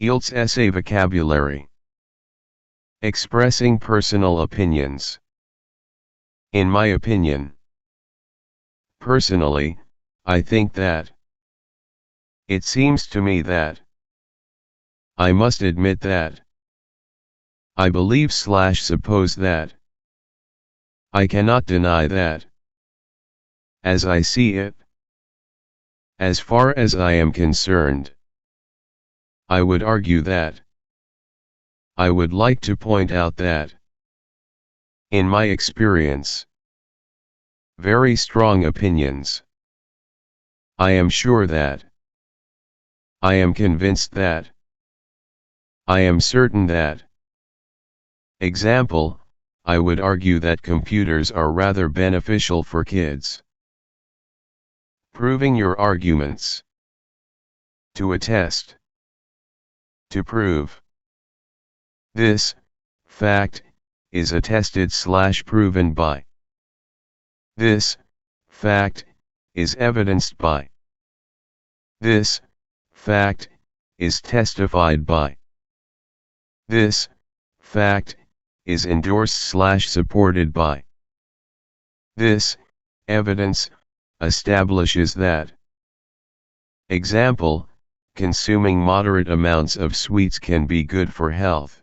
IELTS essay vocabulary. Expressing personal opinions. In my opinion. Personally, I think that. It seems to me that. I must admit that. I believe/suppose that. I cannot deny that. As I see it. As far as I am concerned. I would argue that. I would like to point out that. In my experience. Very strong opinions. I am sure that. I am convinced that. I am certain that. Example, I would argue that computers are rather beneficial for kids. Proving your arguments. To attest. To prove. This fact is attested/proven by. This fact is evidenced by. This fact is testified by. This fact is endorsed/supported by. This evidence establishes that. Example, consuming moderate amounts of sweets can be good for health.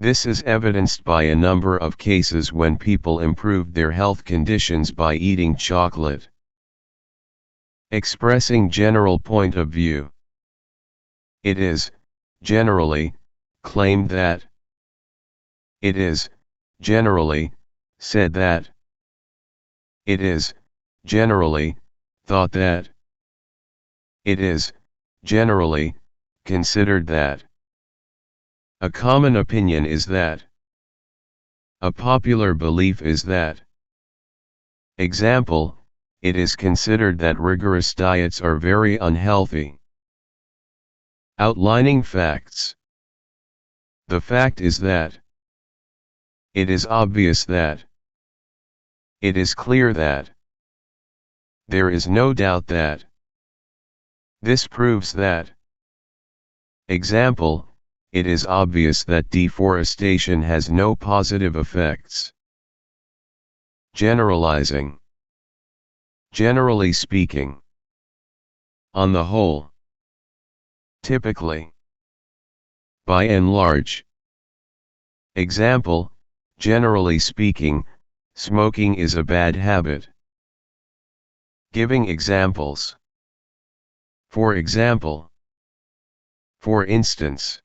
This is evidenced by a number of cases when people improved their health conditions by eating chocolate. Expressing general point of view. It is, generally, claimed that. It is, generally, said that. It is, generally, thought that. It is, generally, considered that. A common opinion is that. A popular belief is that. Example, it is considered that rigorous diets are very unhealthy. Outlining facts. The fact is that. It is obvious that. It is clear that. There is no doubt that. This proves that. Example, it is obvious that deforestation has no positive effects. Generalizing. Generally speaking. On the whole. Typically. By and large. Example, generally speaking, smoking is a bad habit. Giving examples. For example. For instance.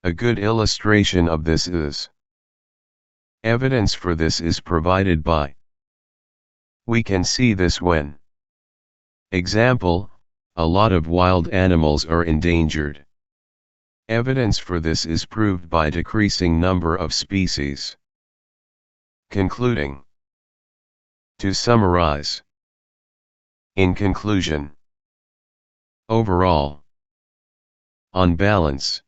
A good illustration of this is. Evidence for this is provided by. We can see this when. Example, a lot of wild animals are endangered. Evidence for this is proved by decreasing number of species. Concluding. To summarize. In conclusion. Overall. On balance.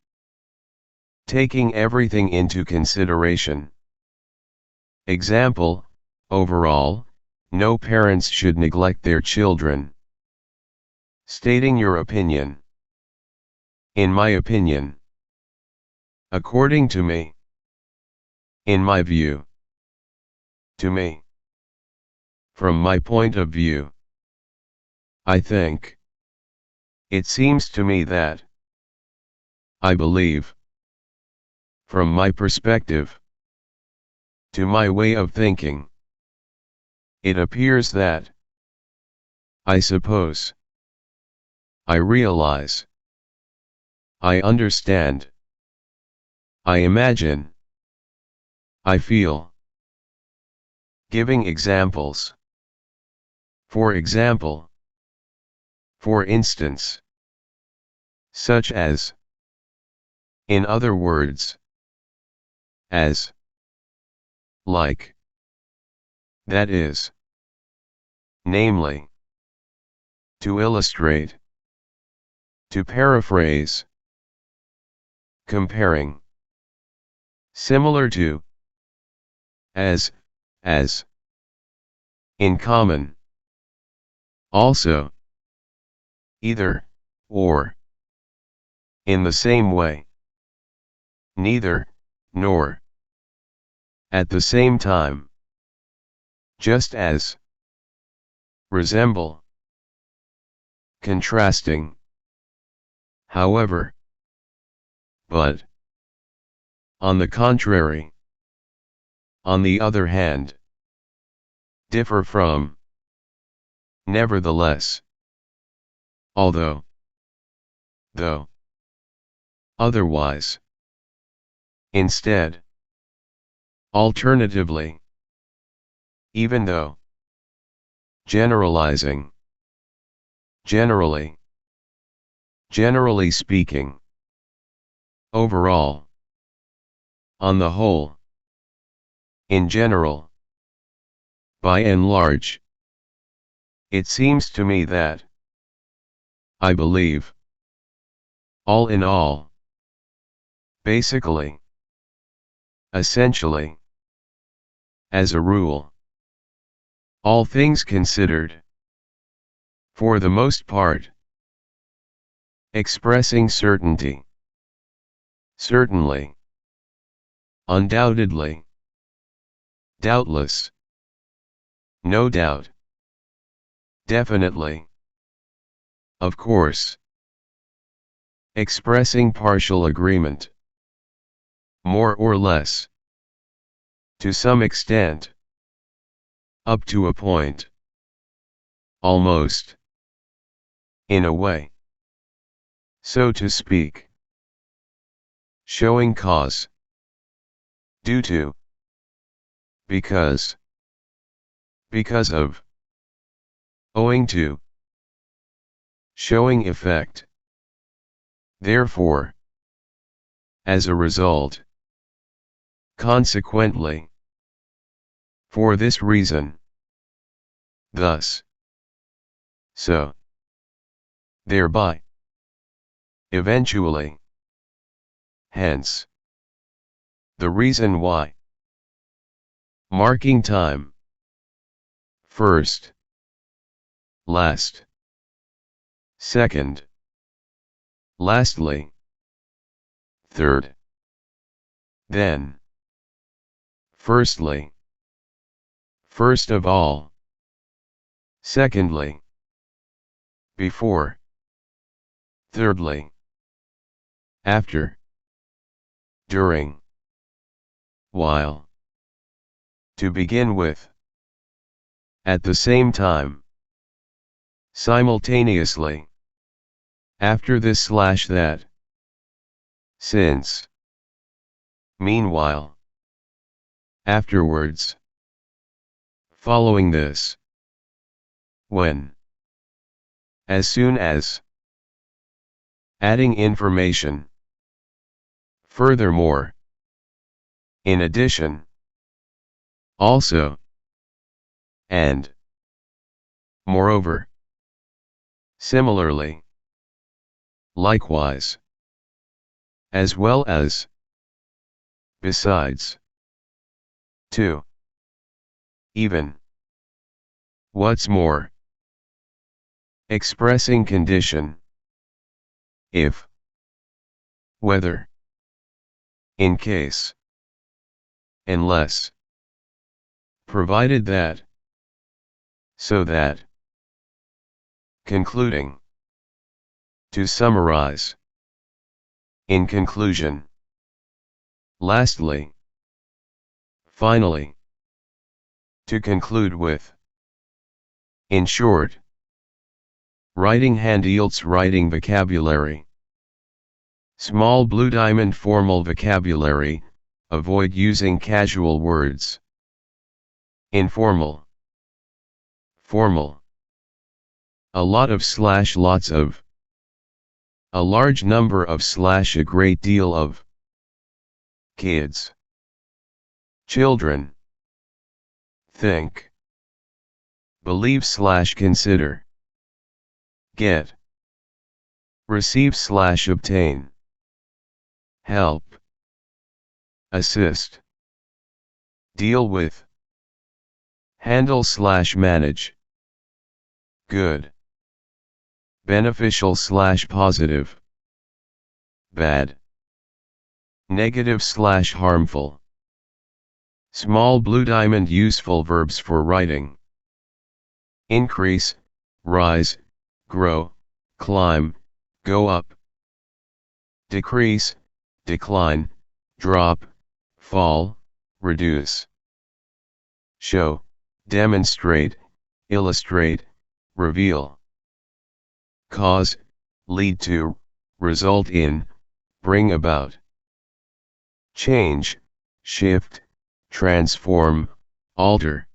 Taking everything into consideration. Example, overall, no parents should neglect their children. Stating your opinion. In my opinion. According to me. In my view. To me. From my point of view. I think. It seems to me that. I believe. From my perspective. To my way of thinking. It appears that. I suppose. I realize. I understand. I imagine. I feel. Giving examples. For example. For instance. Such as. In other words. As. Like. That is. Namely. To illustrate. To paraphrase. Comparing. Similar to. As. In common. Also. Either, or. In the same way. Neither, nor. At the same time. Just as. Resemble. Contrasting. However. But. On the contrary. On the other hand. Differ from. Nevertheless. Although. Though. Otherwise. Instead. Alternatively. Even though. Generalizing. Generally. Generally speaking. Overall. On the whole. In general. By and large. It seems to me that. I believe. All in all. Basically. Essentially. As a rule. All things considered. For the most part. Expressing certainty. Certainly. Undoubtedly. Doubtless. No doubt. Definitely. Of course. Expressing partial agreement. More or less. To some extent. Up to a point. Almost. In a way. So to speak. Showing cause. Due to. Because. Because of. Owing to. Showing effect. Therefore. As a result. Consequently. For this reason. Thus. So. Thereby. Eventually. Hence. The reason why. Marking time. First. Last. Second. Lastly. Third. Then. Firstly. First of all. Secondly. Before. Thirdly. After. During. While. To begin with. At the same time. Simultaneously. After this / that. Since. Meanwhile. Afterwards. Following this. When. As soon as. Adding information. Furthermore. In addition. Also. And. Moreover. Similarly. Likewise. As well as. Besides. To. Even. What's more. Expressing condition. If. Whether. In case. Unless. Provided that. So that. Concluding. To summarize. In conclusion. Lastly. Finally. To conclude with. In short. Writing hand IELTS writing vocabulary. Small blue diamond formal vocabulary, avoid using casual words. Informal. Formal. A lot of / lots of. A large number of / a great deal of. Kids. Children. Think. Believe / consider. Get. Receive / obtain. Help. Assist. Deal with. Handle / manage. Good. Beneficial / positive. bad. Negative / harmful. Small blue diamond useful verbs for writing. Increase, rise, grow, climb, go up. Decrease, decline, drop, fall, reduce. Show, demonstrate, illustrate, reveal. Cause, lead to, result in, bring about. Change, shift, transform, alter.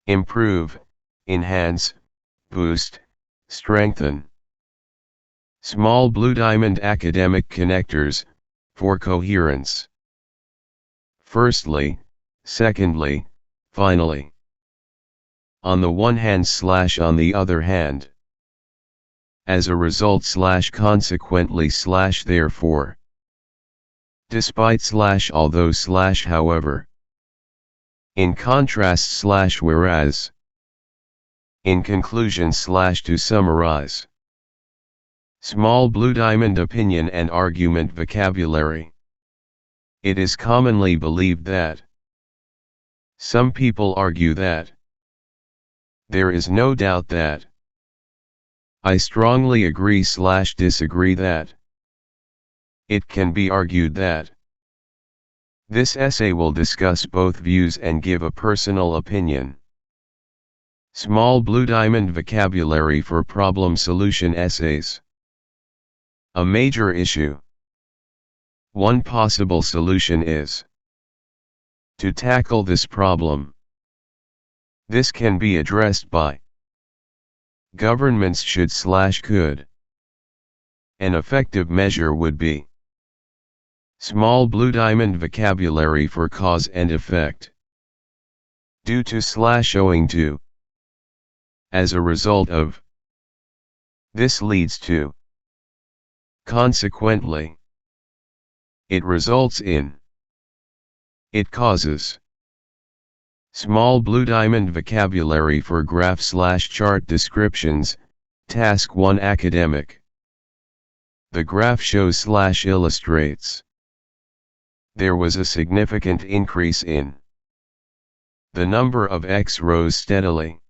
Improve, enhance, boost, strengthen. Small blue diamond academic connectors, for coherence. Firstly, secondly, finally. On the one hand / on the other hand. As a result / consequently / therefore. Despite / although / however. In contrast / whereas. In conclusion / to summarize. Small blue diamond opinion and argument vocabulary. It is commonly believed that. Some people argue that. There is no doubt that. I strongly agree / disagree that. It can be argued that. This essay will discuss both views and give a personal opinion. Small blue diamond vocabulary for problem solution essays. A major issue. One possible solution is to tackle this problem. This can be addressed by governments should / could. An effective measure would be small blue diamond vocabulary for cause and effect. Due to / owing to. As a result of. This leads to. Consequently. It results in. It causes. Small blue diamond vocabulary for graph / chart descriptions, Task 1 Academic. The graph shows / illustrates. There was a significant increase in. The number of X rose steadily.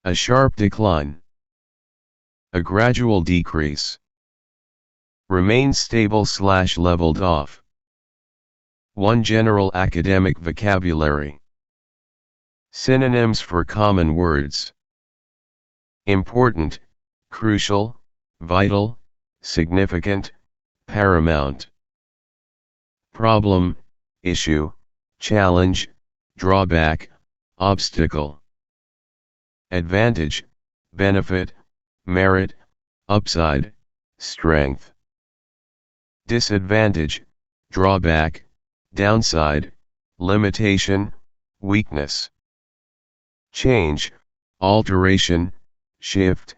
A sharp decline. A gradual decrease. Remained stable / leveled off. One general academic vocabulary. Synonyms for common words. Important, crucial, vital, significant, paramount. Problem, issue, challenge, drawback, obstacle. Advantage, benefit, merit, upside, strength. Disadvantage, drawback, downside, limitation, weakness. Change, alteration, shift,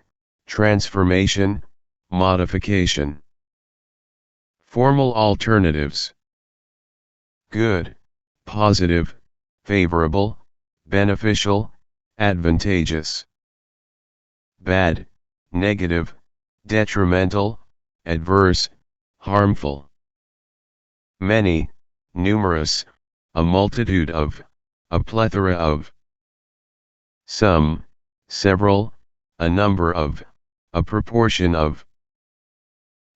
transformation, modification. Formal alternatives. Good, positive, favorable, beneficial, advantageous. Bad, negative, detrimental, adverse, harmful. Many, numerous, a multitude of, a plethora of. Some, several, a number of, a proportion of.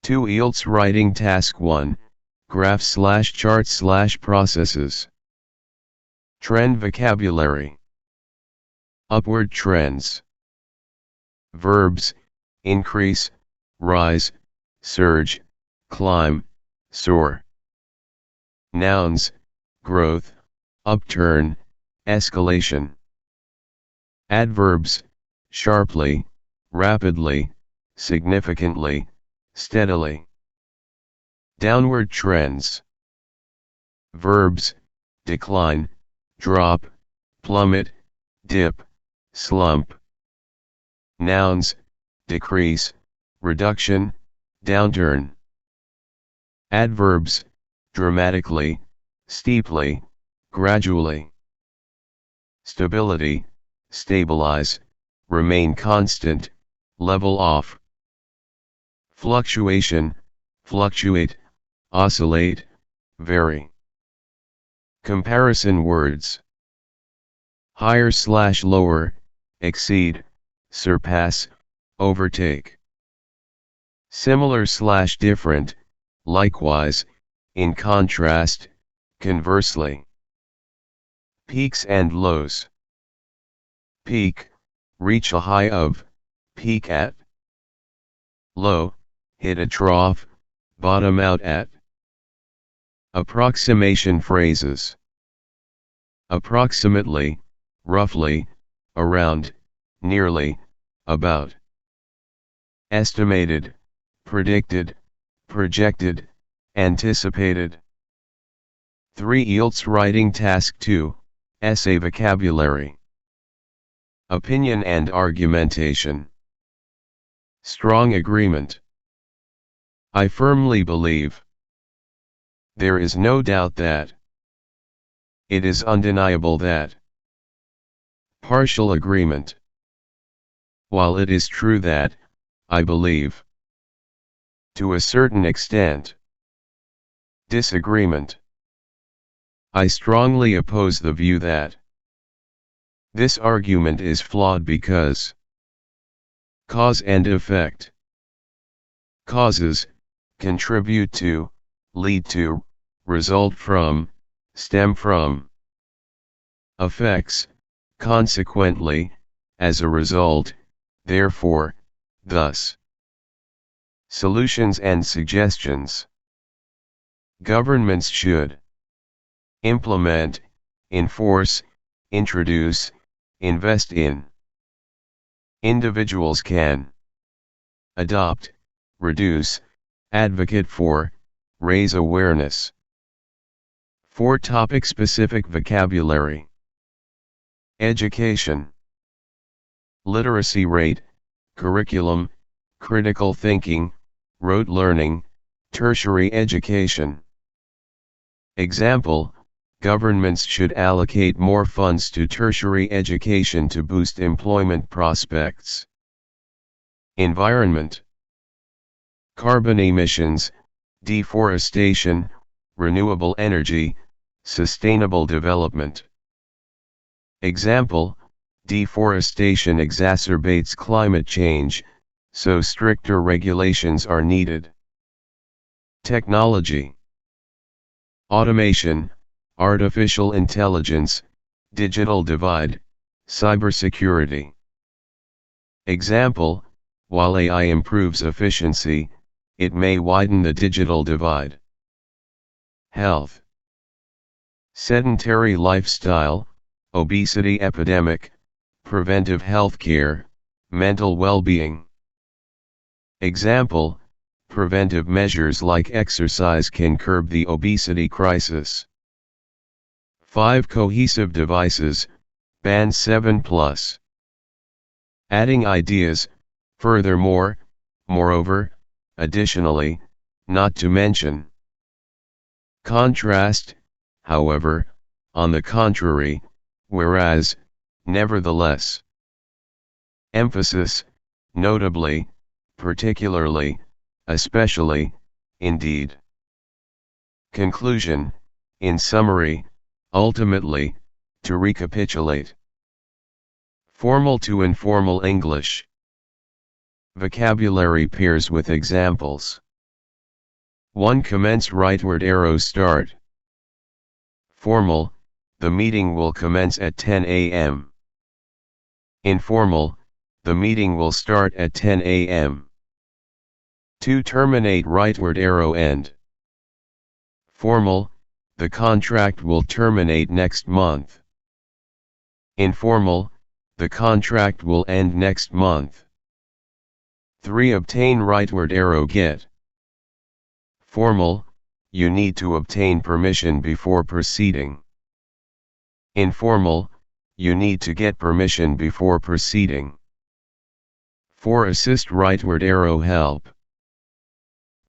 2 IELTS writing task 1, graph / chart / processes. Trend vocabulary. Upward trends. Verbs, increase, rise, surge, climb, soar. Nouns, growth, upturn, escalation. Adverbs, sharply, rapidly, significantly, steadily. Downward trends. Verbs, decline, drop, plummet, dip, slump. Nouns, decrease, reduction, downturn. Adverbs, dramatically, steeply, gradually. Stability, stabilize, remain constant, level off. Fluctuation, fluctuate, oscillate, vary. Comparison words. Higher/lower, exceed, surpass, overtake. Similar/different, likewise, in contrast, conversely. Peaks and lows. Peak, reach a high of, peak at. Low, hit a trough, bottom out at. Approximation phrases. Approximately, roughly, around, nearly, about. Estimated, predicted, projected, anticipated. 3 IELTS Writing Task 2, Essay Vocabulary. Opinion and argumentation. Strong agreement. I firmly believe. There is no doubt that. It is undeniable that. Partial agreement. While it is true that, I believe. To a certain extent. Disagreement. I strongly oppose the view that. This argument is flawed because. Cause and effect. Causes, contribute to, lead to, result from, stem from. Effects, consequently, as a result, therefore, thus. Solutions and suggestions. Governments should implement, enforce, introduce, invest in. Individuals can adopt, reduce, advocate for, raise awareness. 4 topic-specific vocabulary. Education. Literacy rate, curriculum, critical thinking, rote learning, tertiary education. Example, governments should allocate more funds to tertiary education to boost employment prospects. Environment. Carbon emissions, deforestation, renewable energy, sustainable development. Example, deforestation exacerbates climate change, so stricter regulations are needed. Technology. Automation, artificial intelligence, digital divide, cybersecurity. Example, while AI improves efficiency, it may widen the digital divide. Health. Sedentary lifestyle, obesity epidemic, preventive health care, mental well-being. Example, preventive measures like exercise can curb the obesity crisis. 5 cohesive devices, Band 7+. Adding ideas, furthermore, moreover, additionally, not to mention. Contrast, however, on the contrary, whereas, nevertheless. Emphasis, notably, particularly, especially, indeed. Conclusion, in summary, ultimately, to recapitulate. Formal to informal English. Vocabulary pairs with examples. 1. Commence rightward arrow start. Formal, the meeting will commence at 10 a.m. Informal, the meeting will start at 10 a.m. 2. Terminate rightward arrow end. Formal, the contract will terminate next month. Informal, the contract will end next month. 3. Obtain rightward arrow get. Formal, you need to obtain permission before proceeding. Informal, you need to get permission before proceeding. 4. Assist rightward arrow help.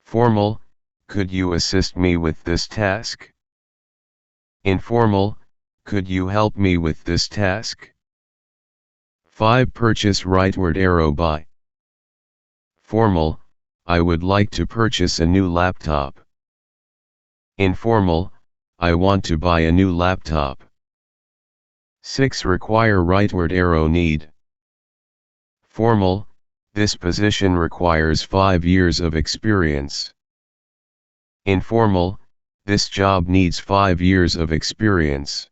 Formal, could you assist me with this task? Informal, could you help me with this task? 5. Purchase rightward arrow buy. Formal, I would like to purchase a new laptop. Informal, I want to buy a new laptop. 6. Require rightward arrow need. Formal, this position requires 5 years of experience. Informal, this job needs 5 years of experience.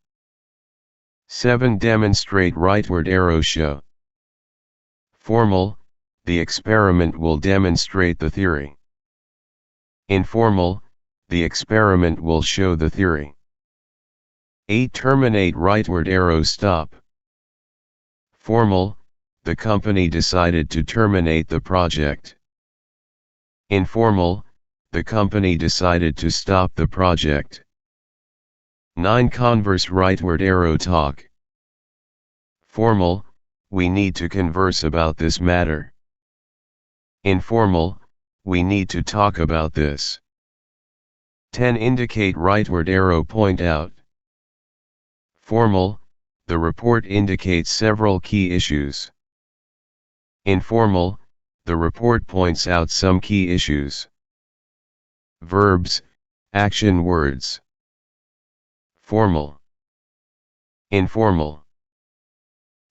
7. Demonstrate rightward arrow show. Formal, the experiment will demonstrate the theory. Informal, the experiment will show the theory. 8. Terminate rightward arrow stop. Formal, the company decided to terminate the project. Informal, the company decided to stop the project. 9. Converse rightward arrow talk. Formal, we need to converse about this matter. Informal, we need to talk about this. 10. Indicate rightward arrow point out. Formal, the report indicates several key issues. Informal, the report points out some key issues. Verbs, action words. Formal. Informal.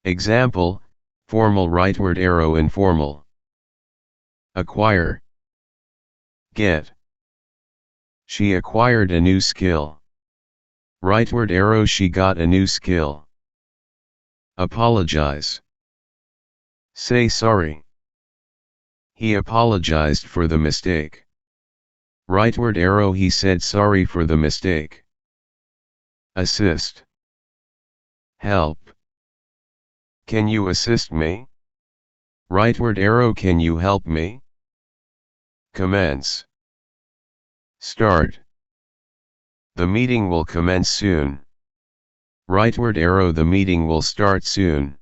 Example, formal rightward arrow informal. Acquire. Get. She acquired a new skill. Rightward arrow she got a new skill. Apologize. Say sorry. He apologized for the mistake. Rightward arrow he said sorry for the mistake. Assist. Help. Can you assist me? Rightward arrow can you help me? Commence. Start. The meeting will commence soon. Rightward arrow the meeting will start soon.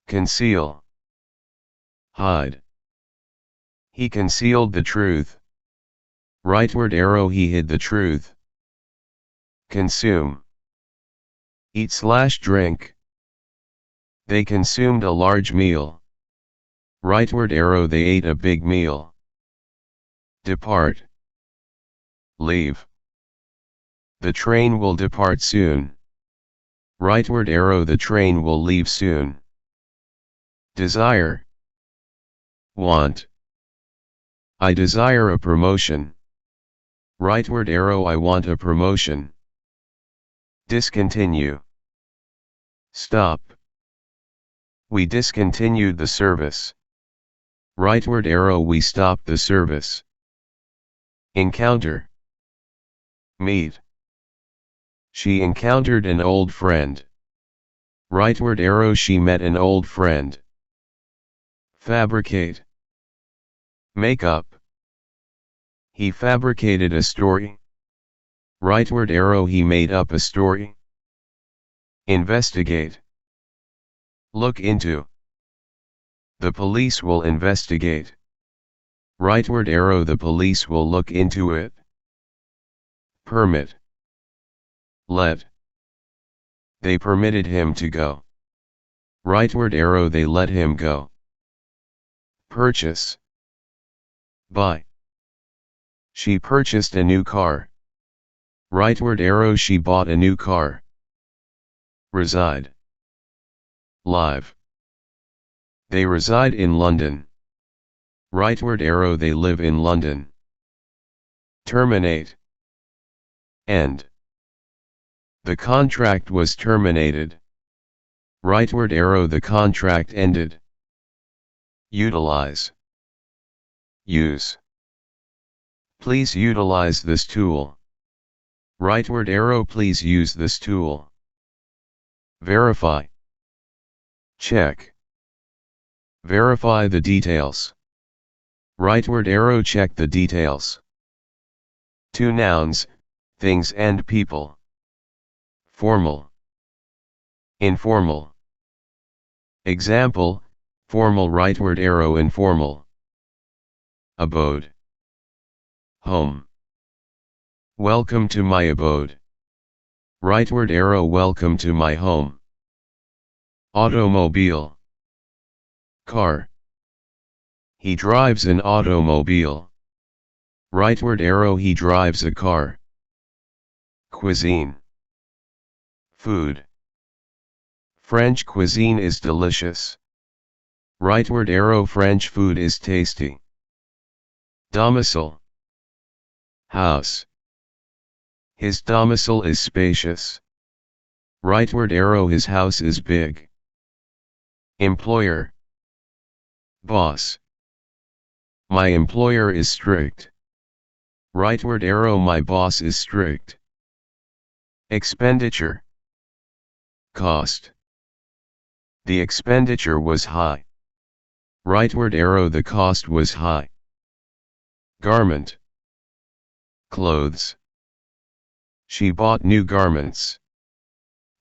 Conceal. Hide. He concealed the truth. Rightward arrow he hid the truth. Consume. Eat/drink. They consumed a large meal. Rightward arrow they ate a big meal. Depart. Leave. The train will depart soon. Rightward arrow the train will leave soon. Desire. Want. I desire a promotion. Rightward arrow I want a promotion. Discontinue. Stop. We discontinued the service. Rightward arrow we stopped the service. Encounter. Meet. She encountered an old friend. Rightward arrow she met an old friend. Fabricate. Make up. He fabricated a story. Rightward arrow he made up a story. Investigate. Look into. The police will investigate. Rightward arrow the police will look into it. Permit. Let. They permitted him to go. Rightward arrow they let him go. Purchase. Buy. She purchased a new car. Rightward arrow she bought a new car. Reside. Live. They reside in London. Rightward arrow they live in London. Terminate. End. The contract was terminated. Rightward arrow the contract ended. Utilize. Use. Please utilize this tool. Rightward arrow please use this tool. Verify. Check. Verify the details. Rightward arrow check the details. 2 nouns, things and people. Formal. Informal. Example, formal rightward arrow informal. Abode. Home. Welcome to my abode. Rightward arrow welcome to my home. Automobile. Car. He drives an automobile. Rightward arrow, he drives a car. Cuisine. Food. French cuisine is delicious. Rightward arrow, French food is tasty. Domicile. House. His domicile is spacious. Rightward arrow, his house is big. Employer. Boss. My employer is strict. Rightward arrow, my boss is strict. Expenditure. Cost. The expenditure was high. Rightward arrow, the cost was high. Garment. Clothes. She bought new garments.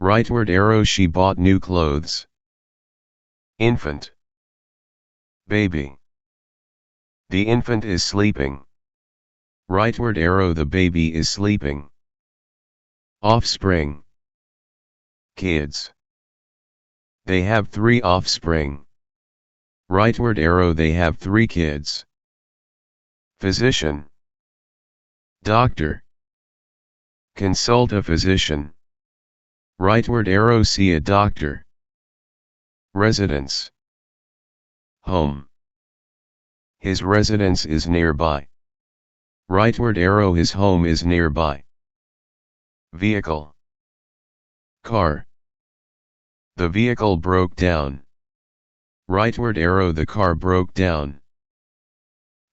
Rightward arrow, she bought new clothes. Infant. Baby. The infant is sleeping. Rightward arrow, the baby is sleeping. Offspring. Kids. They have 3 offspring. Rightward arrow, they have 3 kids. Physician. Doctor. Consult a physician. Rightward arrow, see a doctor. Residence. Home. His residence is nearby. Rightward arrow, his home is nearby. Vehicle. Car. The vehicle broke down. Rightward arrow, the car broke down.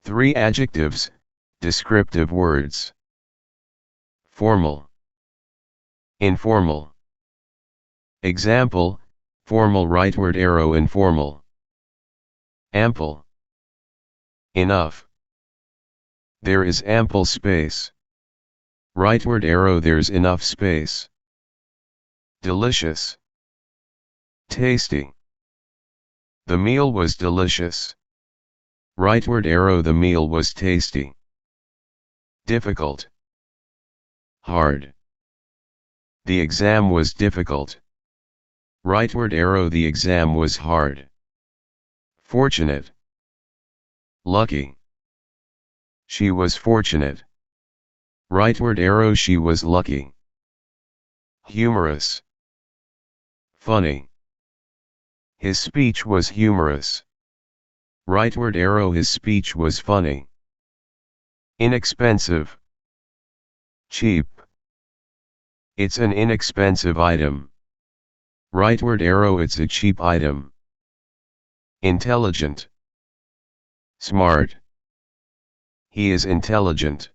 3 adjectives, descriptive words. Formal. Informal. Example, formal, rightward arrow, informal. Ample. Enough. There is ample space. Rightward arrow, there's enough space. Delicious. Tasty. The meal was delicious. Rightward arrow, the meal was tasty. Difficult. Hard. The exam was difficult. Rightward arrow, the exam was hard. Fortunate. Lucky. She was fortunate. Rightward arrow, she was lucky. Humorous. Funny. His speech was humorous. Rightward arrow, his speech was funny. Inexpensive. Cheap. It's an inexpensive item. Rightward arrow, it's a cheap item. Intelligent. Smart. He is intelligent.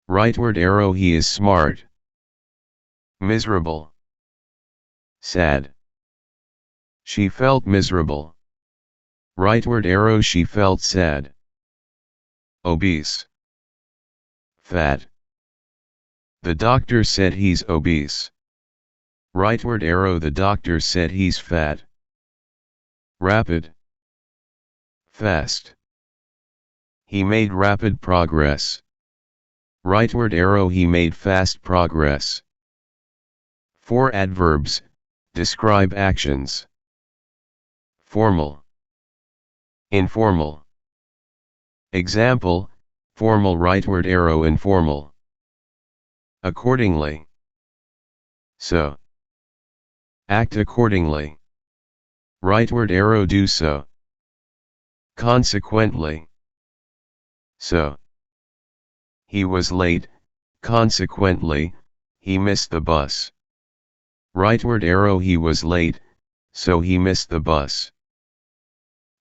Rightward arrow, he is smart. Miserable. Sad. She felt miserable. Rightward arrow, she felt sad. Obese. Fat. The doctor said he's obese. Rightward arrow, the doctor said he's fat. Rapid. Fast. He made rapid progress. Rightward arrow, he made fast progress. 4 adverbs, describe actions. Formal. Informal. Example, formal, rightward arrow, informal. Accordingly. So. Act accordingly. Rightward arrow, do so. Consequently. So. He was late, consequently, he missed the bus. Rightward arrow, he was late, so he missed the bus.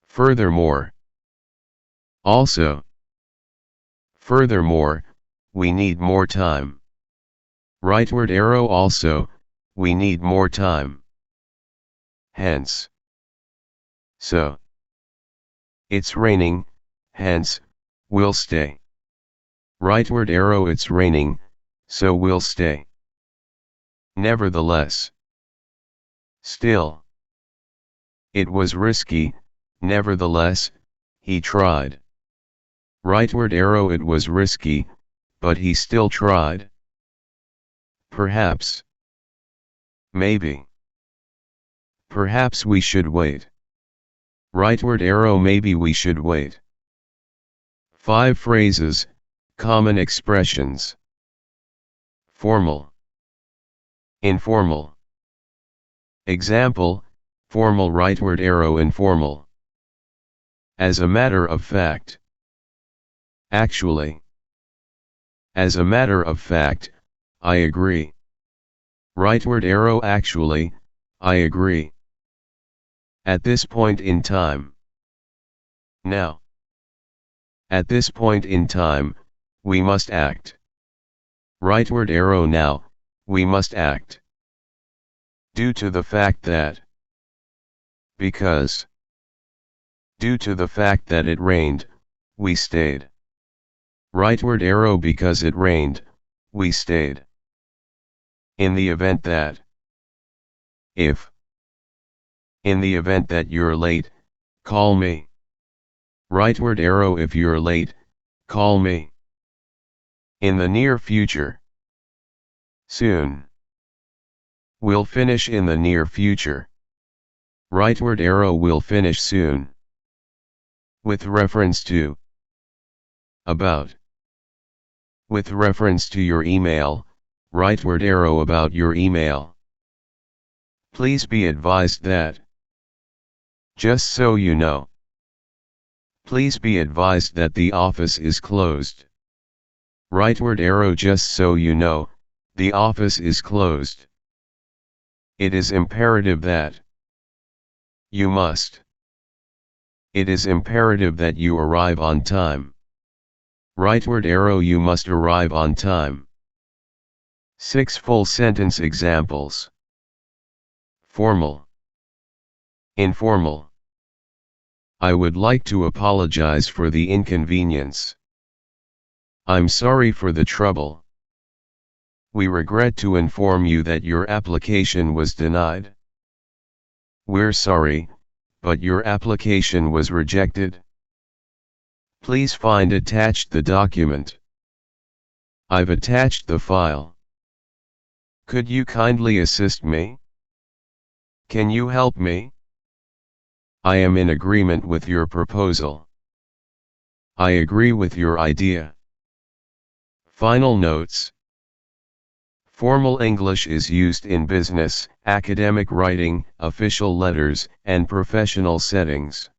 Furthermore. Also. Furthermore, we need more time. Rightward arrow, also, we need more time. Hence. So. It's raining, hence, we'll stay. Rightward arrow, it's raining, so we'll stay. Nevertheless. Still. It was risky, nevertheless, he tried. Rightward arrow, it was risky, but he still tried. Perhaps. Maybe. Perhaps we should wait. Rightward arrow maybe we should wait. 5 phrases, common expressions. Formal. Informal. Example, formal rightward arrow informal. As a matter of fact. Actually. As a matter of fact, I agree. Rightward arrow actually, I agree. At this point in time. Now. At this point in time, we must act. Rightward arrow now, we must act. Due to the fact that. Because. Due to the fact that it rained, we stayed. Rightward arrow because it rained, we stayed. In the event that. If. In the event that you're late, call me. Rightward arrow if you're late, call me. In the near future. Soon. We'll finish in the near future. Rightward arrow will finish soon. With reference to. About. With reference to your email, rightward arrow about your email. Please be advised that. Just so you know. Please be advised that the office is closed. Rightward arrow just so you know, the office is closed. It is imperative that. You must. It is imperative that you arrive on time. Rightward arrow you must arrive on time. 6 full sentence examples. Formal. Informal. I would like to apologize for the inconvenience. I'm sorry for the trouble. We regret to inform you that your application was denied. We're sorry, but your application was rejected. Please find attached the document. I've attached the file. Could you kindly assist me? Can you help me? I am in agreement with your proposal. I agree with your idea. Final notes. Formal English is used in business, academic writing, official letters, and professional settings.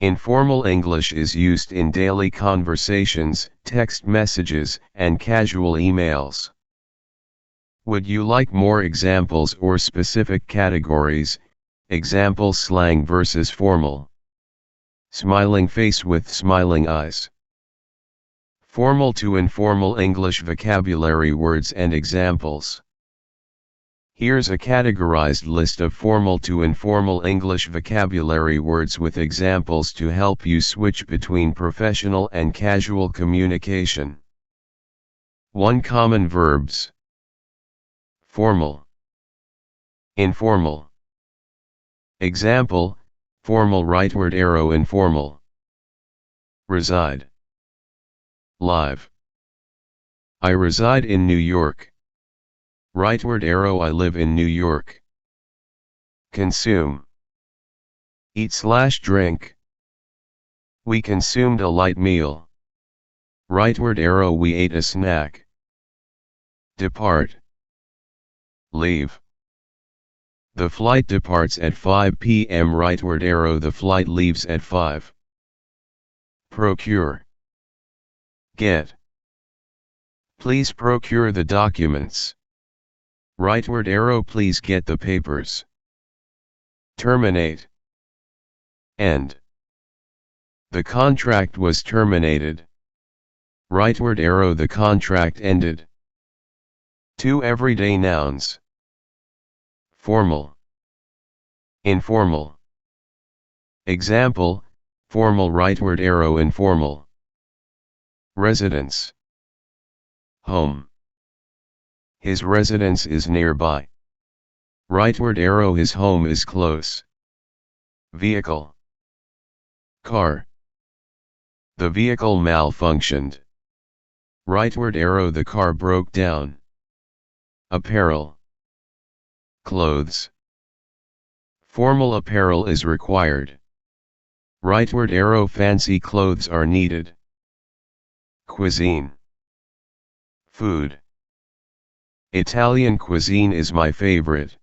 Informal English is used in daily conversations, text messages, and casual emails. Would you like more examples or specific categories? Example slang versus formal. Smiling face with smiling eyes. Formal to informal English vocabulary words and examples. Here's a categorized list of formal to informal English vocabulary words with examples to help you switch between professional and casual communication. 1 Common verbs. Formal. Informal. Example, formal rightward arrow informal. Reside. Live. I reside in New York. Rightward arrow I live in New York. Consume. Eat/drink. We consumed a light meal. Rightward arrow we ate a snack. Depart. Leave. The flight departs at 5 p.m. Rightward arrow the flight leaves at 5. Procure. Get. Please procure the documents. Rightward arrow please get the papers. Terminate. End. The contract was terminated. Rightward arrow the contract ended. 2 everyday nouns. Formal. Informal. Example, formal rightward arrow informal. Residence. Home. His residence is nearby. Rightward arrow his home is close. Vehicle. Car. The vehicle malfunctioned. Rightward arrow the car broke down. Apparel. Clothes. Formal apparel is required. Rightward arrow fancy clothes are needed. Cuisine. Food. Italian cuisine is my favorite.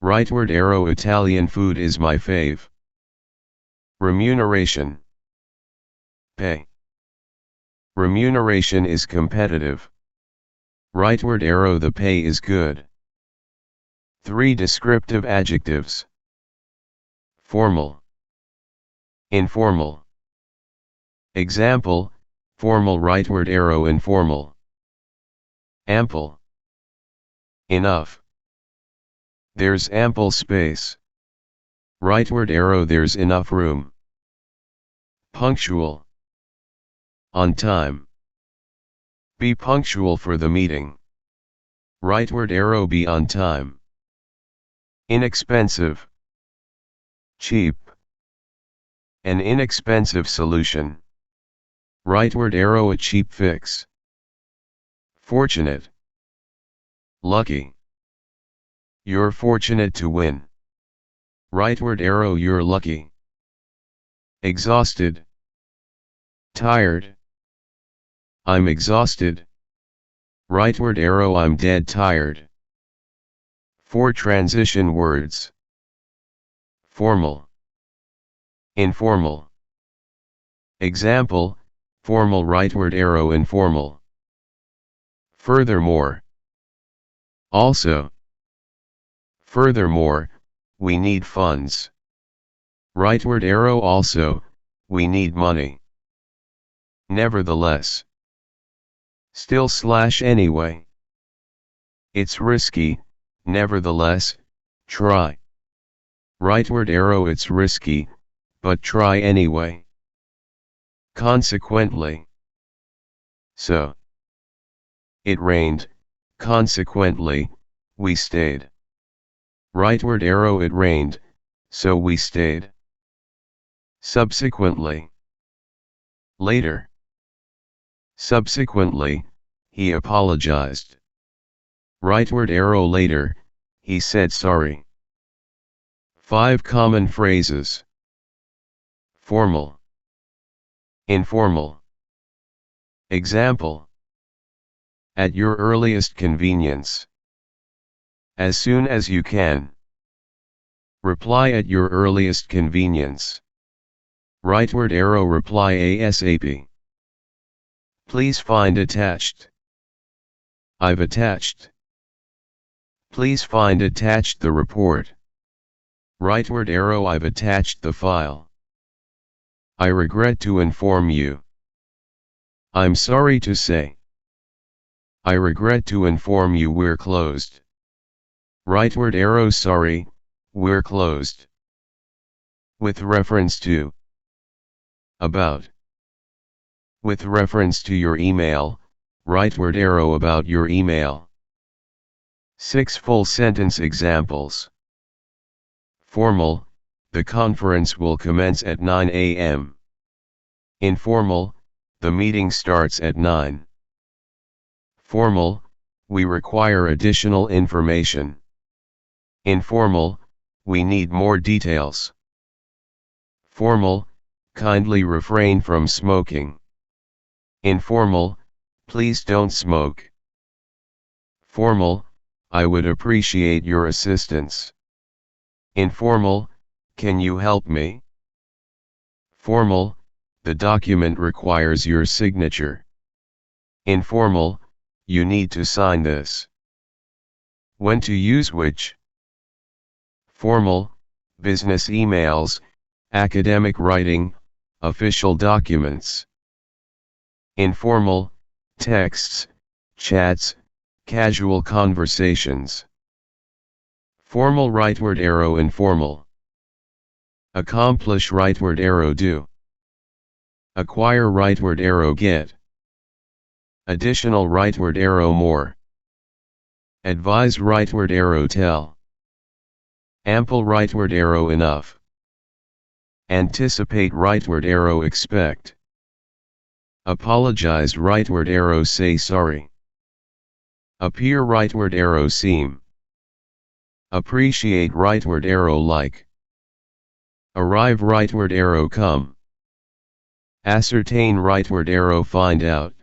Rightward arrow Italian food is my fave. Remuneration. Pay. Remuneration is competitive. Rightward arrow the pay is good. 3 descriptive adjectives. Formal. Informal. Example, formal rightward arrow informal. Ample. Enough. There's ample space. Rightward arrow there's enough room. Punctual. On time. Be punctual for the meeting. Rightward arrow be on time. Inexpensive. Cheap. An inexpensive solution. Rightward arrow a cheap fix. Fortunate. Lucky. You're fortunate to win. Rightward arrow you're lucky. Exhausted. Tired. I'm exhausted. Rightward arrow I'm dead tired. 4 transition words. Formal. Informal. Example, formal rightward arrow informal. Furthermore. Also. Furthermore, we need funds. Rightward arrow also, we need money. Nevertheless. Still/anyway. It's risky, nevertheless, try. Rightward arrow it's risky, but try anyway. Consequently. So. It rained, consequently, we stayed. Rightward arrow it rained, so we stayed. Subsequently. Later. Subsequently, he apologized. Rightward arrow later, he said sorry. 5 common phrases. Formal. Informal. Example. At your earliest convenience. As soon as you can. Reply at your earliest convenience. Rightward arrow reply ASAP. Please find attached. I've attached. Please find attached the report. Rightward arrow I've attached the file. I regret to inform you. I'm sorry to say. I regret to inform you we're closed. Rightward arrow sorry, we're closed. With reference to. About. With reference to your email, rightward arrow about your email. 6 full sentence examples. Formal, the conference will commence at 9 a.m. Informal, the meeting starts at 9. Formal, we require additional information. Informal, we need more details. Formal, kindly refrain from smoking. Informal, please don't smoke. Formal, I would appreciate your assistance. Informal, can you help me? Formal, the document requires your signature. Informal, you need to sign this. When to use which? Formal, business emails, academic writing, official documents. Informal, texts, chats, casual conversations. Formal rightward arrow informal. Accomplish rightward arrow do. Acquire rightward arrow get. Additional rightward arrow more. Advise rightward arrow tell. Ample rightward arrow enough. Anticipate rightward arrow expect. Apologize rightward arrow say sorry. Appear rightward arrow seem. Appreciate rightward arrow like. Arrive rightward arrow come. Ascertain rightward arrow find out.